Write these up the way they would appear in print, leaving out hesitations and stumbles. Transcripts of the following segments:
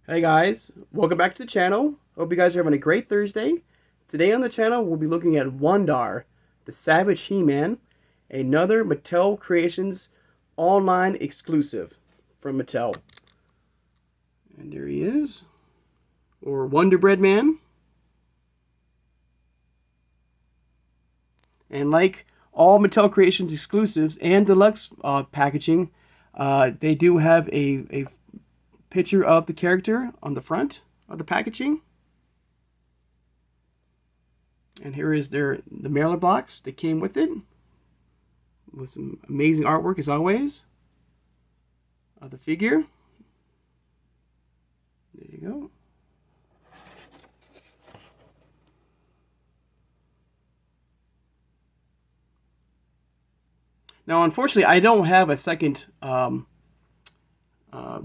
Hey guys, welcome back to the channel. Hope you guys are having a great Thursday. Today on the channel we'll be looking at WUN-DAR, the Savage He-Man, another Mattel Creations online exclusive from Mattel. And there he is, or Wonder Bread Man. And like all Mattel Creations exclusives and deluxe packaging, they do have a picture of the character on the front of the packaging. And here is the mailer box that came with it, with some amazing artwork as always of the figure. There you go. Now, unfortunately, I don't have a second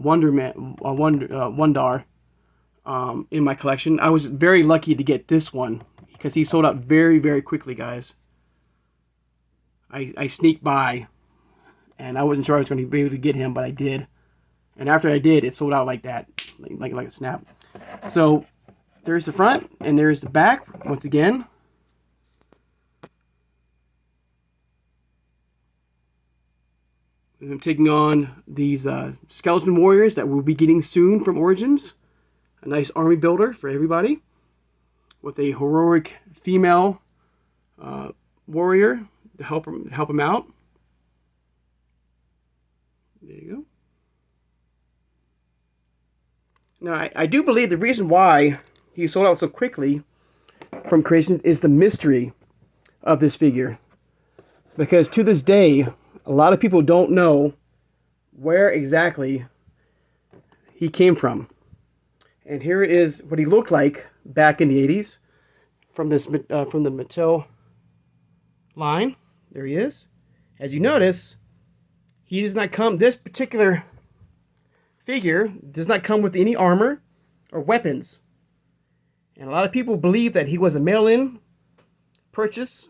WUN-DAR in my collection. I was very lucky to get this one because he sold out very, very quickly, guys. I sneaked by, and I wasn't sure I was going to be able to get him, but I did. And after I did, it sold out like that, like a snap. So there's the front, and there's the back once again. I'm taking on these skeleton warriors that we'll be getting soon from Origins. A nice army builder for everybody, with a heroic female warrior to help him out. There you go. Now, I do believe the reason why he sold out so quickly from Creation is the mystery of this figure. Because to this day, a lot of people don't know where exactly he came from. And here is what he looked like back in the 80s from the Mattel line. There he is. As you notice, he does not come, this particular figure does not come with any armor or weapons. And a lot of people believe that he was a mail-in purchase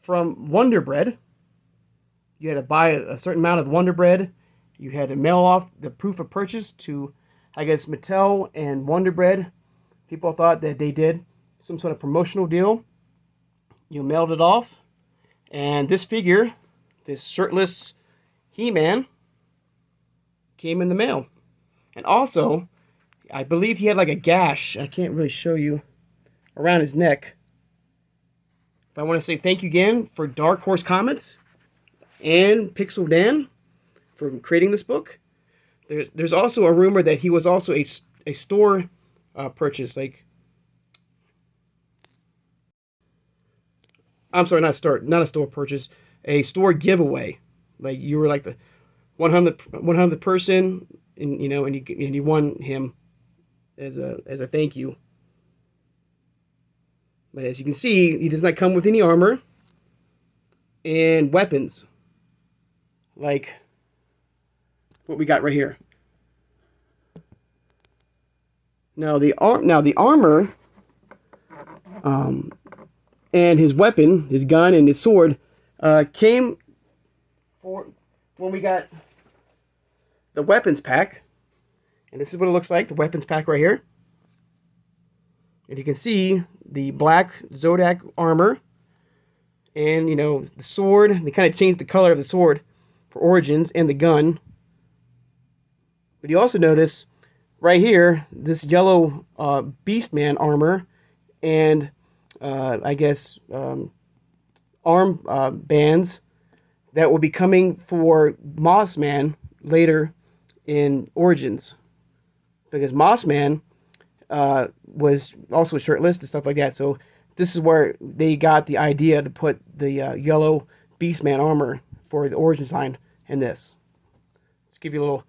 from Wonder Bread. You had to buy a certain amount of Wonder Bread. You had to mail off the proof of purchase to, I guess, Mattel and Wonder Bread. People thought that they did some sort of promotional deal. You mailed it off, and this figure, this shirtless He-Man, came in the mail. And also, I believe he had like a gash, I can't really show you, around his neck. But I want to say thank you again for Dark Horse Comics and Pixel Dan for creating this book. There's also a rumor that he was also a store purchase, like, I'm sorry, not a store purchase, a store giveaway. Like you were like the 100th person, and and you won him as a thank you. But as you can see, he does not come with any armor and weapons, like what we got right here. Now the armor, and his weapon, his gun and his sword, came for when we got the weapons pack. And this is what it looks like, the weapons pack right here. And you can see the black Zodiac armor, and the sword. They kind of changed the color of the sword for Origins, and the gun. But you also notice right here this yellow Beastman armor, and I guess arm bands that will be coming for Mossman later in Origins, because Mossman was also shirtless and stuff like that. So this is where they got the idea to put the yellow Beastman armor for the Origins line in this. Let's give you a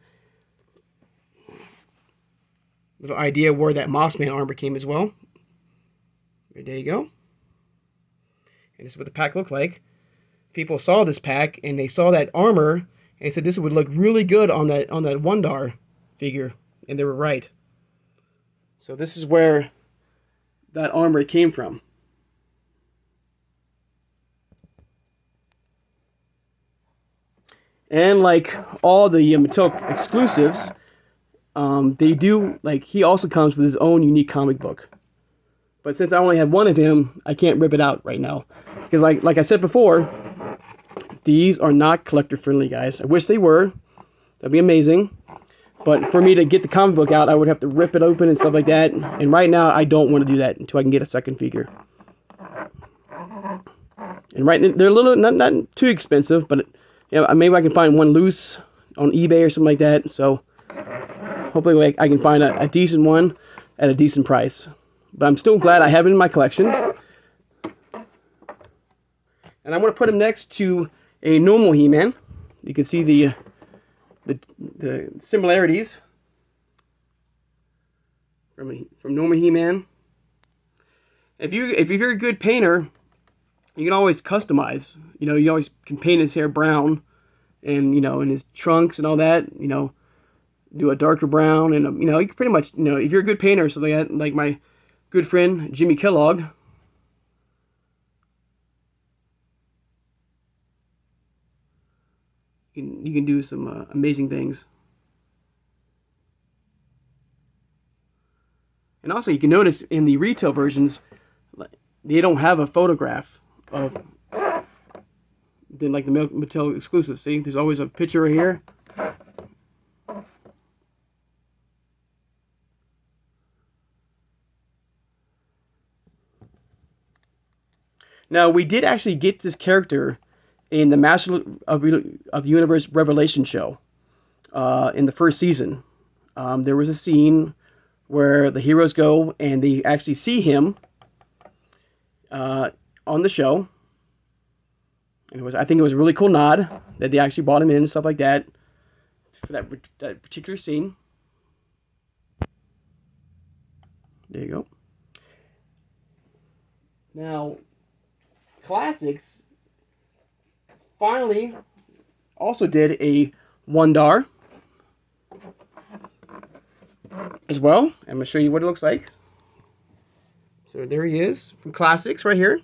little idea where that Mossman armor came as well. There you go. And this is what the pack looked like. People saw this pack and they saw that armor and said this would look really good on that WUN-DAR figure, and they were right. So this is where that armor came from. And like all the Mattel exclusives, they do, like, he also comes with his own unique comic book. But since I only have one of him, I can't rip it out right now. Because like I said before, these are not collector friendly, guys. I wish they were. That'd be amazing. But for me to get the comic book out, I would have to rip it open and stuff like that. And right now, I don't want to do that until I can get a second figure. And they're a little, not too expensive, but you know, maybe I can find one loose on eBay or something like that. So hopefully I can find a decent one at a decent price. But I'm still glad I have it in my collection. And I'm going to put him next to a normal He-Man. You can see the similarities from normal He-Man. If you're a good painter, you can always customize. You know, you always can paint his hair brown, and you know, and his trunks and all that. You know, do a darker brown, and you know, you can pretty much, you know, if you're a good painter or something like that, like my good friend Jimmy Kellogg. You can do some amazing things. And also, you can notice in the retail versions, they don't have a photograph of like the Mattel exclusive. See, there's always a picture right here. Now, we did actually get this character in the Master of the Universe Revelation show in the first season. There was a scene where the heroes go and they actually see him on the show. And I think it was a really cool nod that they actually brought him in and stuff like that for that particular scene. There you go. Now, Classics finally also did a WUN-DAR as well. I'm going to show you what it looks like. So there he is from Classics right here.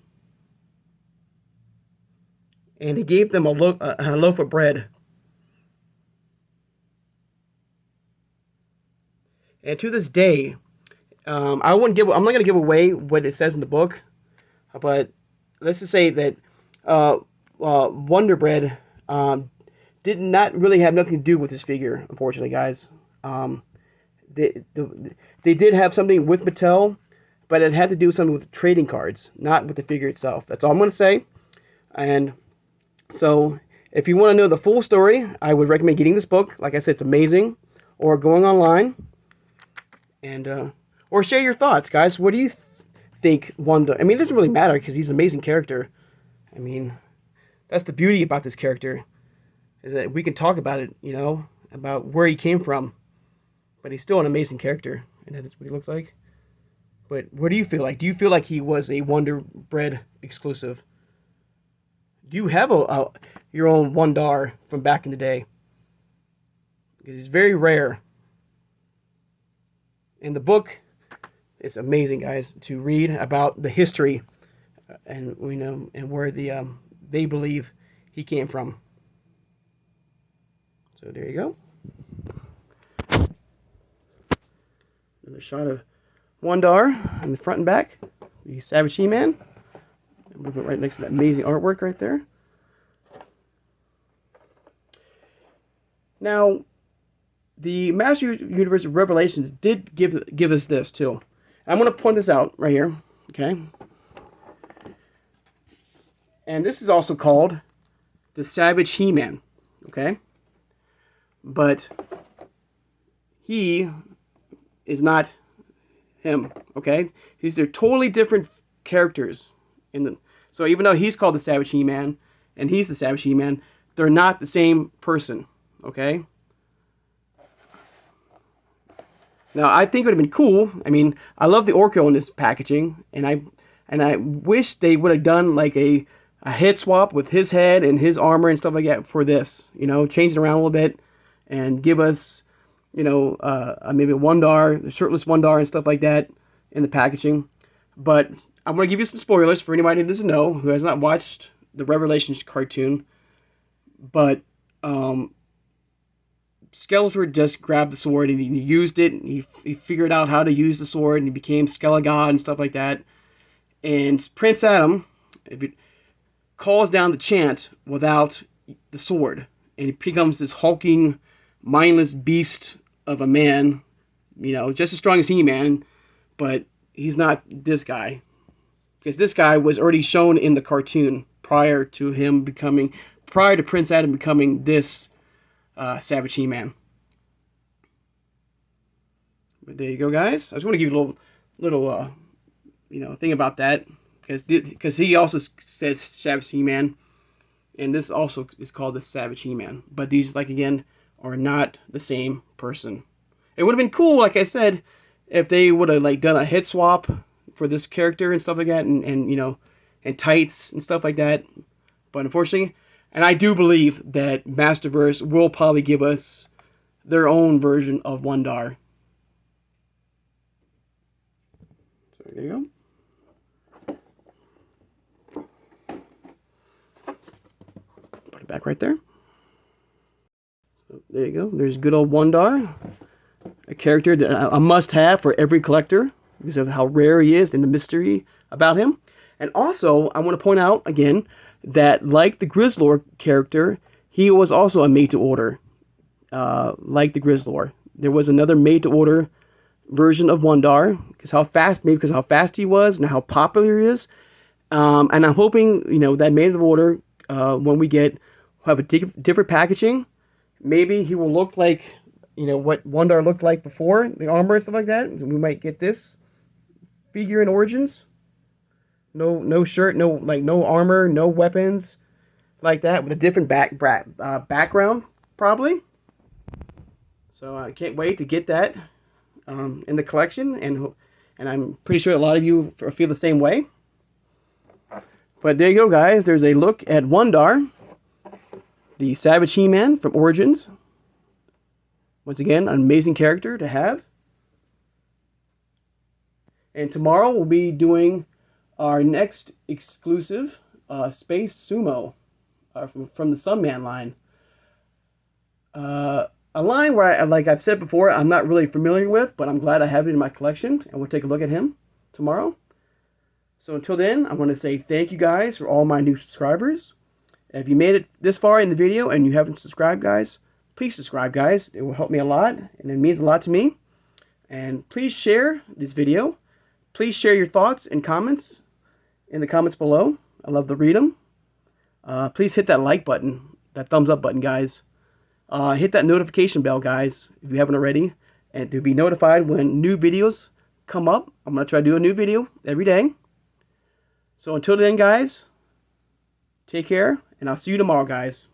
And he gave them a loaf of bread. And to this day, I'm not going to give away what it says in the book, but let's just say that Wonder Bread did not really have nothing to do with this figure, unfortunately, guys. They did have something with Mattel, but it had to do with something with trading cards, not with the figure itself. That's all I'm going to say. And so, if you want to know the full story, I would recommend getting this book. Like I said, it's amazing. Or going online. And, or share your thoughts, guys. What do you think WUN-DAR? I mean, it doesn't really matter because he's an amazing character. I mean, that's the beauty about this character, is that we can talk about it, you know, about where he came from. But he's still an amazing character, and that is what he looks like. But what do you feel like? Do you feel like he was a Wonder Bread exclusive? Do you have your own WUN-DAR from back in the day? Because it's very rare. And the book is amazing, guys, to read about the history and you know, and where they believe he came from. So there you go. Another shot of WUN-DAR in the front and back. The Savage He-Man. Move it right next to that amazing artwork right there. Now, the Master Universe Revelations did give us this too. I'm going to point this out right here, okay? And this is also called the Savage He-Man, okay? But he is not him, okay? These are totally different characters. So even though he's called the Savage He-Man and he's the Savage He-Man, they're not the same person, okay? Now, I think it would have been cool. I mean, I love the Orko in this packaging, and I wish they would have done like a head swap with his head and his armor and stuff like that for this. You know, change it around a little bit and give us, you know, maybe a WUN-DAR, the shirtless WUN-DAR and stuff like that in the packaging. But I'm going to give you some spoilers for anybody who doesn't know, who has not watched the Revelations cartoon. But Skeletor just grabbed the sword and he used it. And he figured out how to use the sword and he became Skelegod and stuff like that. And Prince Adam calls down the chant without the sword. And he becomes this hulking, mindless beast of a man. You know, just as strong as He-Man. But he's not this guy. Because this guy was already shown in the cartoon prior to Prince Adam becoming this Savage He-Man. But there you go, guys. I just want to give you a little thing about that, because he also says Savage He-Man, and this also is called the Savage He-Man. But these, like, again, are not the same person. It would have been cool, like I said, if they would have, like, done a head swap for this character and stuff like that, and tights and stuff like that. But unfortunately, and I do believe that Masterverse will probably give us their own version of WUN-DAR. So there you go. Put it back right there. So there you go. There's good old WUN-DAR. A character that a must-have for every collector because of how rare he is and the mystery about him. And also, I want to point out again that, like the Grizzlor character, he was also a made-to-order. Like the Grizzlor, there was another made-to-order version of WUN-DAR because how fast he was and how popular he is. And I'm hoping, that made-to-order, when we have a different packaging, maybe he will look like, what WUN-DAR looked like before, the armor and stuff like that. We might get this figure in Origins. No shirt, no armor, no weapons, like that, with a different background, probably. So I can't wait to get that in the collection, and I'm pretty sure a lot of you feel the same way. But there you go, guys. There's a look at WUN-DAR, the Savage He-Man from Origins. Once again, an amazing character to have. And tomorrow we'll be doing our next exclusive Space Sumo from the Sunman line. A line where, like I've said before, I'm not really familiar with, but I'm glad I have it in my collection, and we'll take a look at him tomorrow. So until then, I want to say thank you guys for all my new subscribers. If you made it this far in the video and you haven't subscribed, guys, please subscribe, guys. It will help me a lot, and it means a lot to me. And please share this video. Please share your thoughts and comments in the comments below. I love to read them. Please hit that like button, that thumbs up button, guys. Hit that notification bell, guys, if you haven't already, and to be notified when new videos come up. I'm going to try to do a new video every day. So until then, guys, take care, and I'll see you tomorrow, guys.